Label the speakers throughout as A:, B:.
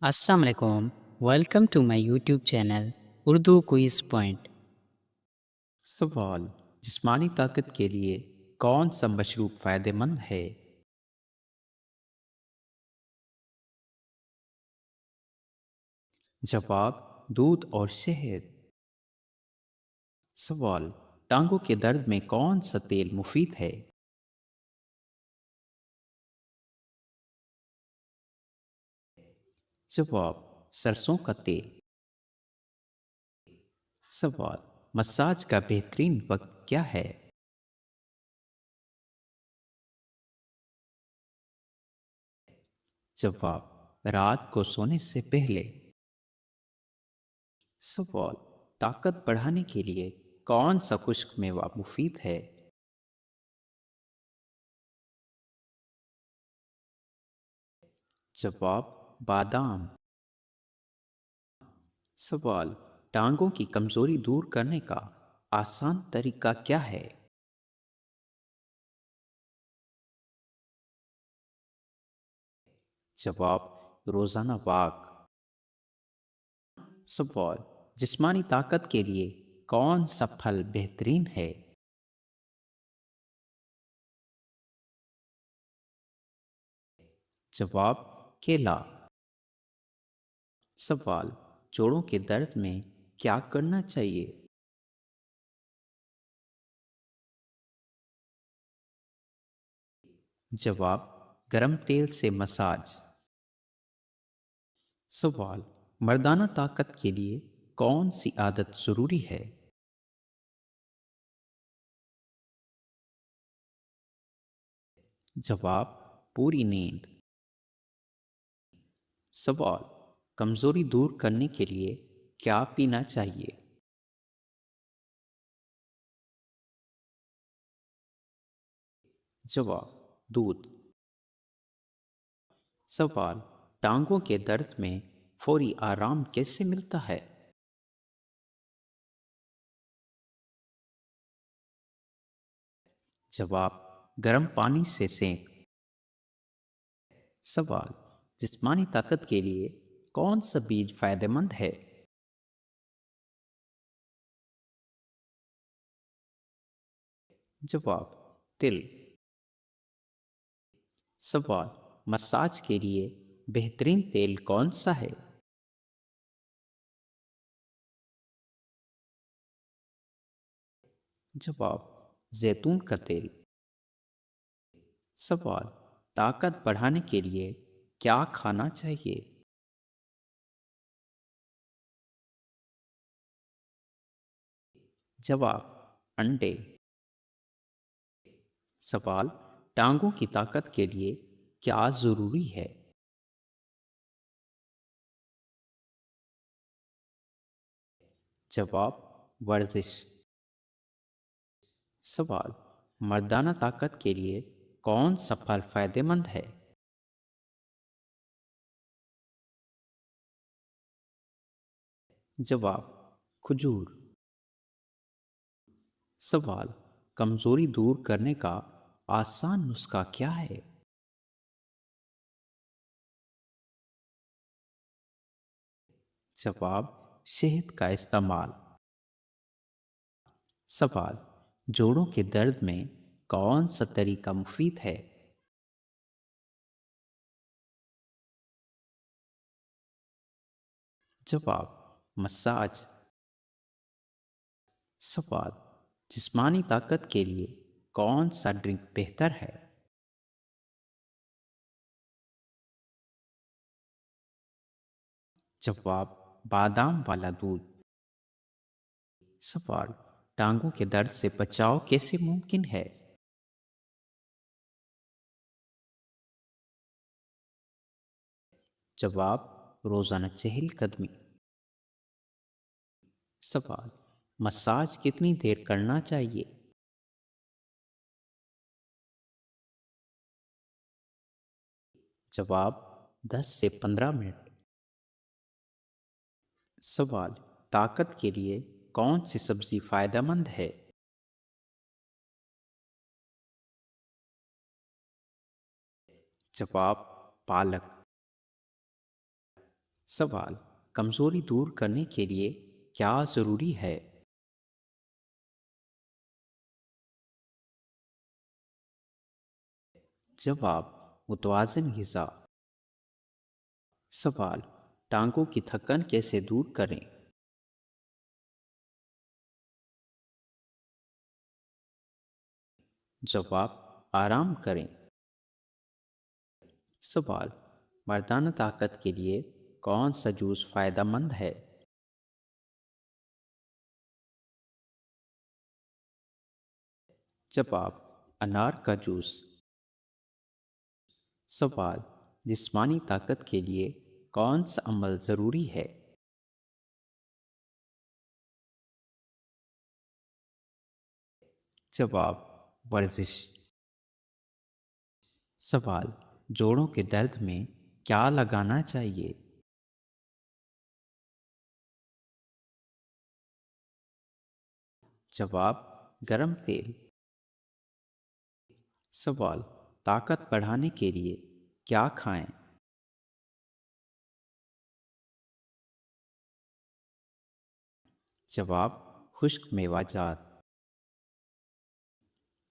A: السلام علیکم، welcome to my YouTube channel Urdu quiz point.
B: سوال: جسمانی طاقت کے لیے کون سا مشروب فائدہ مند ہے؟ جواب: دودھ اور شہد۔ سوال: ٹانگوں کے درد میں کون سا تیل مفید ہے؟ جواب: سرسوں کا تیل۔ سوال: مساج کا بہترین وقت کیا ہے؟ جواب: رات کو سونے سے پہلے۔ سوال: طاقت بڑھانے کے لیے کون سا خشک میوہ مفید ہے؟ جواب: بادام۔ سوال: ٹانگوں کی کمزوری دور کرنے کا آسان طریقہ کیا ہے؟ جواب: روزانہ واک۔ سوال: جسمانی طاقت کے لیے کون سا پھل بہترین ہے؟ جواب: کیلا۔ سوال: جوڑوں کے درد میں کیا کرنا چاہیے؟ جواب: گرم تیل سے مساج۔ سوال: مردانہ طاقت کے لیے کون سی عادت ضروری ہے؟ جواب: پوری نیند۔ سوال: کمزوری دور کرنے کے لیے کیا پینا چاہیے؟ جواب: دودھ۔ سوال: ٹانگوں کے درد میں فوری آرام کیسے ملتا ہے؟ جواب: گرم پانی سے سینک۔ سوال: جسمانی طاقت کے لیے کون سا بیج فائدہ مند ہے؟ جواب: تل۔ سوال: مساج کے لیے بہترین تیل کون سا ہے؟ جواب: زیتون کا تیل۔ سوال: طاقت بڑھانے کے لیے کیا کھانا چاہیے؟ جواب: انڈے۔ سوال: ٹانگوں کی طاقت کے لیے کیا ضروری ہے؟ جواب: ورزش۔ سوال: مردانہ طاقت کے لیے کون سا پھل فائدہ مند ہے؟ جواب: کھجور۔ سوال: کمزوری دور کرنے کا آسان نسخہ کیا ہے؟ جواب: شہد کا استعمال۔ سوال: جوڑوں کے درد میں کون سا طریقہ مفید ہے؟ جواب: مساج۔ سوال: جسمانی طاقت کے لیے کون سا ڈرنک بہتر ہے؟ جواب: بادام والا دودھ۔ سوال: ٹانگوں کے درد سے بچاؤ کیسے ممکن ہے؟ جواب: روزانہ چہل قدمی۔ سوال: مساج کتنی دیر کرنا چاہیے؟ جواب: 10 سے 15 منٹ۔ سوال: طاقت کے لیے کون سی سبزی فائدہ مند ہے؟ جواب: پالک۔ سوال: کمزوری دور کرنے کے لیے کیا ضروری ہے؟ جواب: متوازن غذا۔ سوال: ٹانگوں کی تھکن کیسے دور کریں؟ جواب: آرام کریں۔ سوال: مردانہ طاقت کے لیے کون سا جوس فائدہ مند ہے؟ جواب: انار کا جوس۔ سوال: جسمانی طاقت کے لیے کون سا عمل ضروری ہے؟ جواب: ورزش۔ سوال: جوڑوں کے درد میں کیا لگانا چاہیے؟ جواب: گرم تیل۔ سوال: طاقت بڑھانے کے لیے کیا کھائیں؟ جواب: خشک میوہ جات۔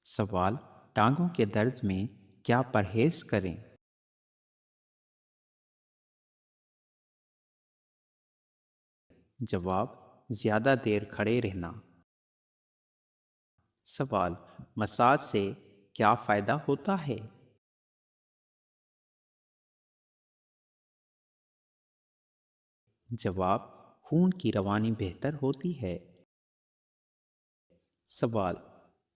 B: سوال: ٹانگوں کے درد میں کیا پرہیز کریں؟ جواب: زیادہ دیر کھڑے رہنا۔ سوال: مساج سے کیا فائدہ ہوتا ہے؟ جواب: خون کی روانی بہتر ہوتی ہے۔ سوال: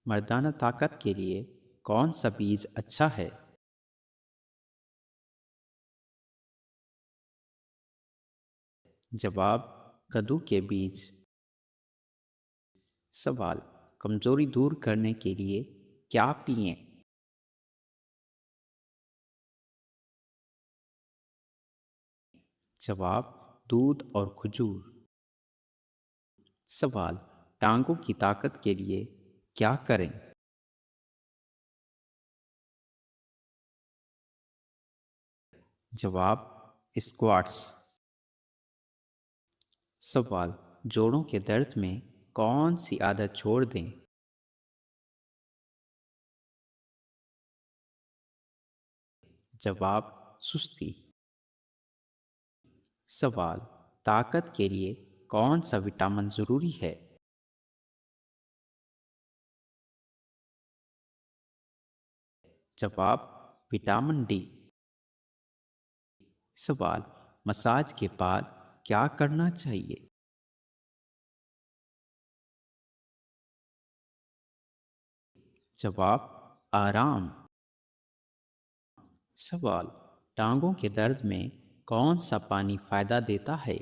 B: مردانہ طاقت کے لیے کون سا بیج اچھا ہے؟ جواب: کدو کے بیج۔ سوال: کمزوری دور کرنے کے لیے کیا پئیں؟ جواب: دودھ اور کھجور۔ سوال: ٹانگوں کی طاقت کے لیے کیا کریں؟ جواب: اسکواٹس۔ سوال: جوڑوں کے درد میں کون سی عادت چھوڑ دیں؟ جواب: سستی۔ سوال: طاقت کے لیے کون سا وٹامن ضروری ہے؟ جواب: وٹامن ڈی۔ سوال: مساج کے بعد کیا کرنا چاہیے؟ جواب: آرام۔ سوال: ٹانگوں کے درد میں کون سا پانی فائدہ دیتا ہے؟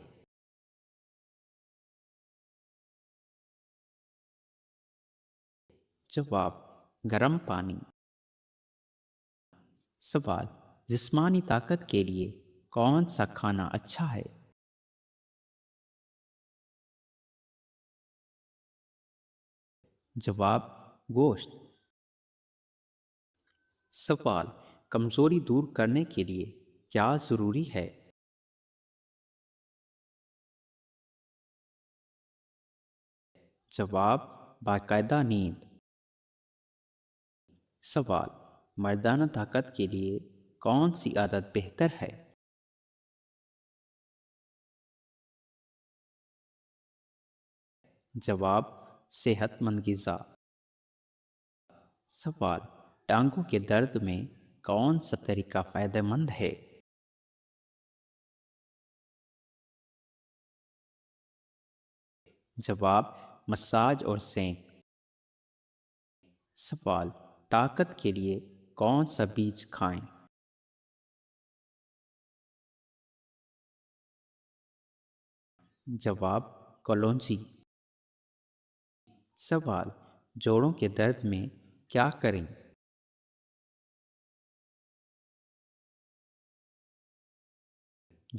B: جواب: گرم پانی۔ سوال: جسمانی طاقت کے لیے کون سا کھانا اچھا ہے؟ جواب: گوشت۔ سوال: کمزوری دور کرنے کے لیے کیا ضروری ہے؟ جواب: باقاعدہ نیند۔ سوال: مردانہ طاقت کے لیے کون سی عادت بہتر ہے؟ جواب: صحت مند غذا۔ سوال: ٹانگوں کے درد میں کون سا طریقہ فائدہ مند ہے؟ جواب: مساج اور سینک۔ سوال: طاقت کے لیے کون سا بیج کھائیں؟ جواب: کلونجی۔ سوال: جوڑوں کے درد میں کیا کریں؟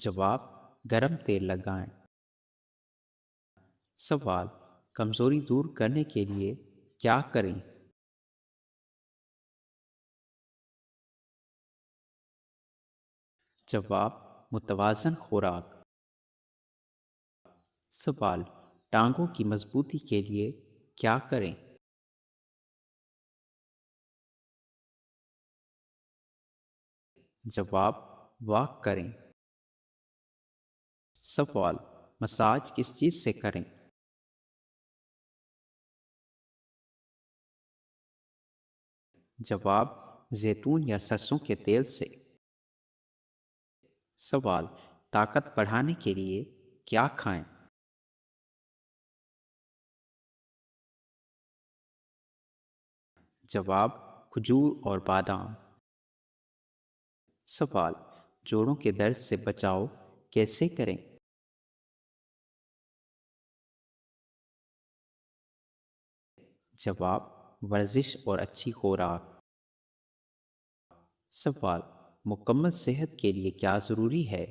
B: جواب: گرم تیل لگائیں۔ سوال: کمزوری دور کرنے کے لیے کیا کریں؟ جواب: متوازن خوراک۔ سوال، ٹانگوں کی مضبوطی کے لیے کیا کریں؟ جواب، واک کریں۔ سوال، مساج کس چیز سے کریں؟ جواب، زیتون یا سرسوں کے تیل سے۔ سوال، طاقت بڑھانے کے لیے کیا کھائیں؟ جواب، کھجور اور بادام۔ سوال، جوڑوں کے درد سے بچاؤ کیسے کریں؟ جواب، ورزش اور اچھی خوراک۔ سوال، مکمل صحت کے لیے کیا ضروری ہے؟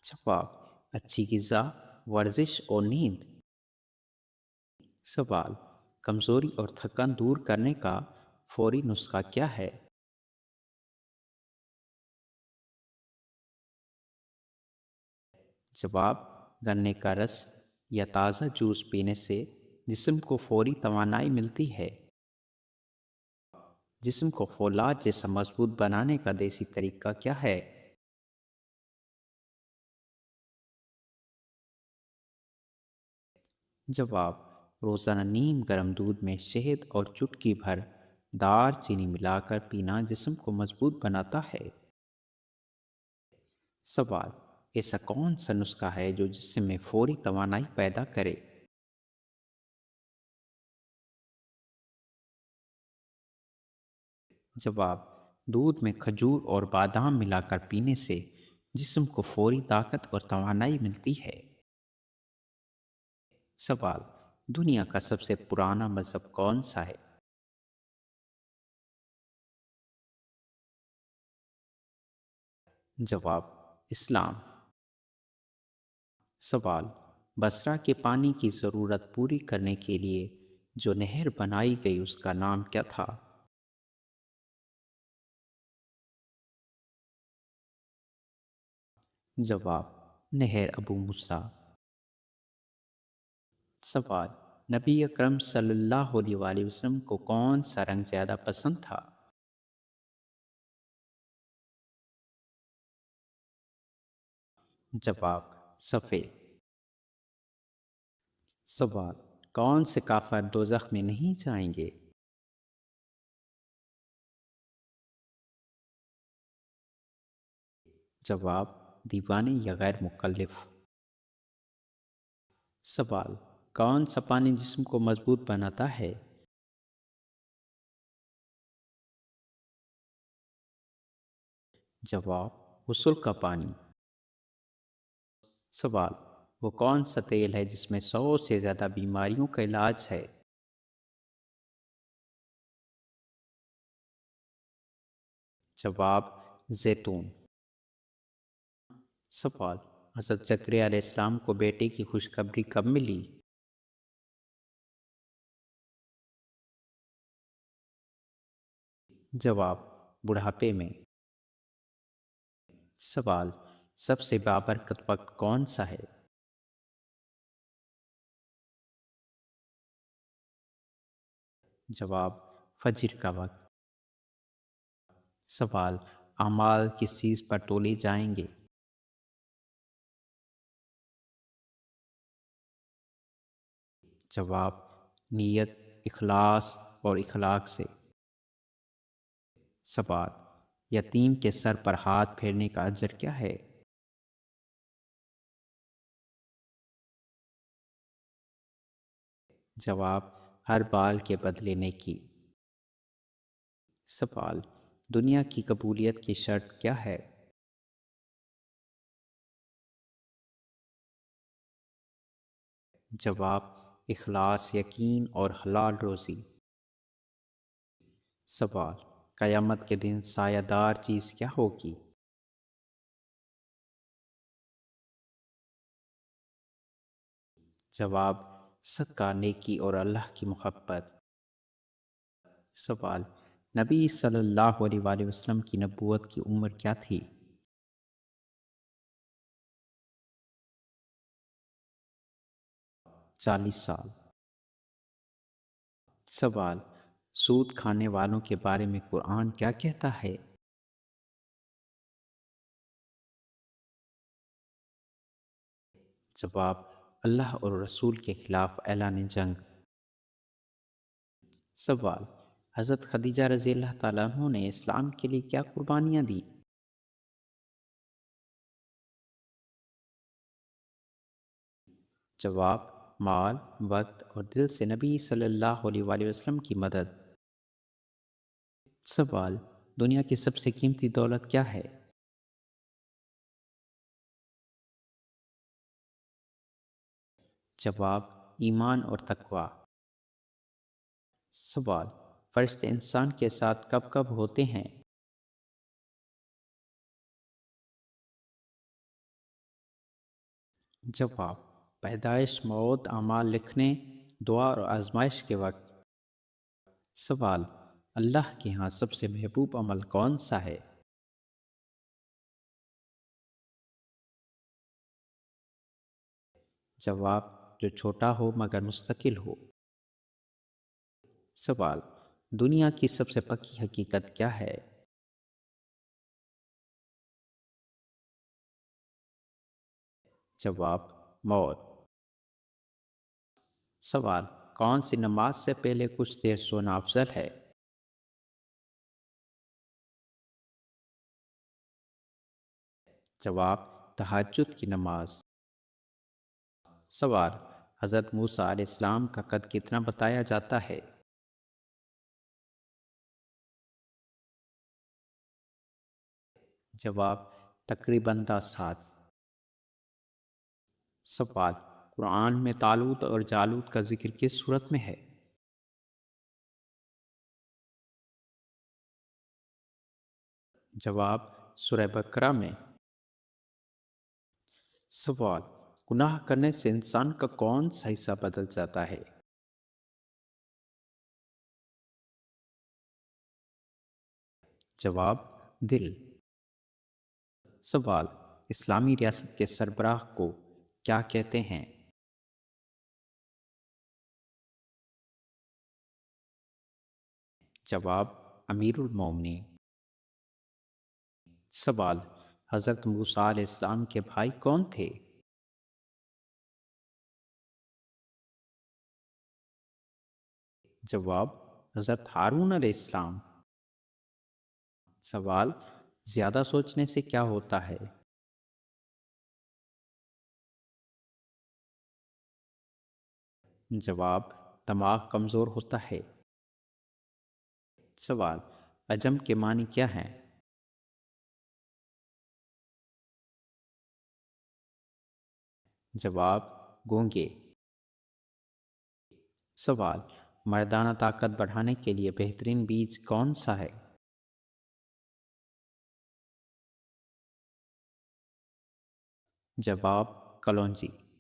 B: جواب، اچھی غذا، ورزش اور نیند۔ سوال، کمزوری اور تھکن دور کرنے کا فوری نسخہ کیا ہے؟ جواب، گنے کا رس یا تازہ جوس پینے سے جسم کو فوری توانائی ملتی ہے۔ جسم کو فولاد جیسا مضبوط بنانے کا دیسی طریقہ کیا ہے؟ جواب، روزانہ نیم گرم دودھ میں شہد اور چٹکی بھر دار چینی ملا کر پینا جسم کو مضبوط بناتا ہے۔ سوال، ایسا کون سا نسخہ ہے جو جسم میں فوری توانائی پیدا کرے؟ جواب، دودھ میں کھجور اور بادام ملا کر پینے سے جسم کو فوری طاقت اور توانائی ملتی ہے۔ سوال، دنیا کا سب سے پرانا مذہب کون سا ہے؟ جواب، اسلام۔ سوال، بصرہ کے پانی کی ضرورت پوری کرنے کے لیے جو نہر بنائی گئی اس کا نام کیا تھا؟ جواب، نہر ابو موسیٰ۔ سوال، نبی اکرم صلی اللہ علیہ وآلہ وسلم کو کون سا رنگ زیادہ پسند تھا؟ جواب، سفید۔ سوال، کون سے کافر دوزخ میں نہیں جائیں گے؟ جواب، دیوانے یا غیر مکلف۔ سوال، کون سا پانی جسم کو مضبوط بناتا ہے؟ جواب، غسل کا پانی۔ سوال، وہ کون سا تیل ہے جس میں 100 سے زیادہ بیماریوں کا علاج ہے؟ جواب، زیتون۔ سوال، حضرت زکریا علیہ السلام کو بیٹے کی خوشخبری کب ملی؟ جواب، بڑھاپے میں۔ سوال، سب سے بابرکت وقت کون سا ہے؟ جواب، فجر کا وقت۔ سوال، اعمال کس چیز پر تولے جائیں گے؟ جواب، نیت، اخلاص اور اخلاق سے۔ سوال، یتیم کے سر پر ہاتھ پھیرنے کا اجر کیا ہے؟ جواب، ہر بال کے بدلے نیکی۔ سوال، دنیا کی قبولیت کی شرط کیا ہے؟ جواب، اخلاص، یقین اور حلال روزی۔ سوال، قیامت کے دن سایہ دار چیز کیا ہوگی؟ جواب، صدقہ، نیکی اور اللہ کی محبت۔ سوال، نبی صلی اللہ علیہ وآلہ وسلم کی نبوت کی عمر کیا تھی؟ 40 سال۔ سوال، سود کھانے والوں کے بارے میں قرآن کیا کہتا ہے؟ جواب، اللہ اور رسول کے خلاف اعلان جنگ۔ سوال، حضرت خدیجہ رضی اللہ تعالیٰ عنہ نے اسلام کے لیے کیا قربانیاں دی؟ جواب، مال، وقت اور دل سے نبی صلی اللہ علیہ وآلہ وسلم کی مدد۔ سوال، دنیا کی سب سے قیمتی دولت کیا ہے؟ جواب، ایمان اور تقوی۔ سوال، فرشتے انسان کے ساتھ کب کب ہوتے ہیں؟ جواب، پیدائش، موت، اعمال لکھنے، دعا اور آزمائش کے وقت۔ سوال، اللہ کے ہاں سب سے محبوب عمل کون سا ہے؟ جواب، جو چھوٹا ہو مگر مستقل ہو۔ سوال، دنیا کی سب سے پکی حقیقت کیا ہے؟ جواب، موت۔ سوال، کون سی نماز سے پہلے کچھ دیر سونا افضل ہے؟ جواب، تہجد کی نماز۔ سوال، حضرت موسیٰ علیہ السلام کا قد کتنا بتایا جاتا ہے؟ جواب، تقریباً 10 ہاتھ۔ سوال، قرآن میں طالوت اور جالوت کا ذکر کس صورت میں ہے؟ جواب، سورہ بقرہ میں۔ سوال، گناہ کرنے سے انسان کا کون سا حصہ بدل جاتا ہے؟ جواب، دل۔ سوال، اسلامی ریاست کے سربراہ کو کیا کہتے ہیں؟ جواب، امیر المومنین۔ سوال، حضرت موسیٰ علیہ السلام کے بھائی کون تھے؟ جواب، حضرت ہارون علیہ السلام۔ سوال، زیادہ سوچنے سے کیا ہوتا ہے؟ جواب، دماغ کمزور ہوتا ہے۔ سوال، عجم کے معنی کیا ہیں؟ جواب، گونگے۔ سوال، مردانہ طاقت بڑھانے کے لیے بہترین بیج کون سا ہے؟ جواب، کلونجی۔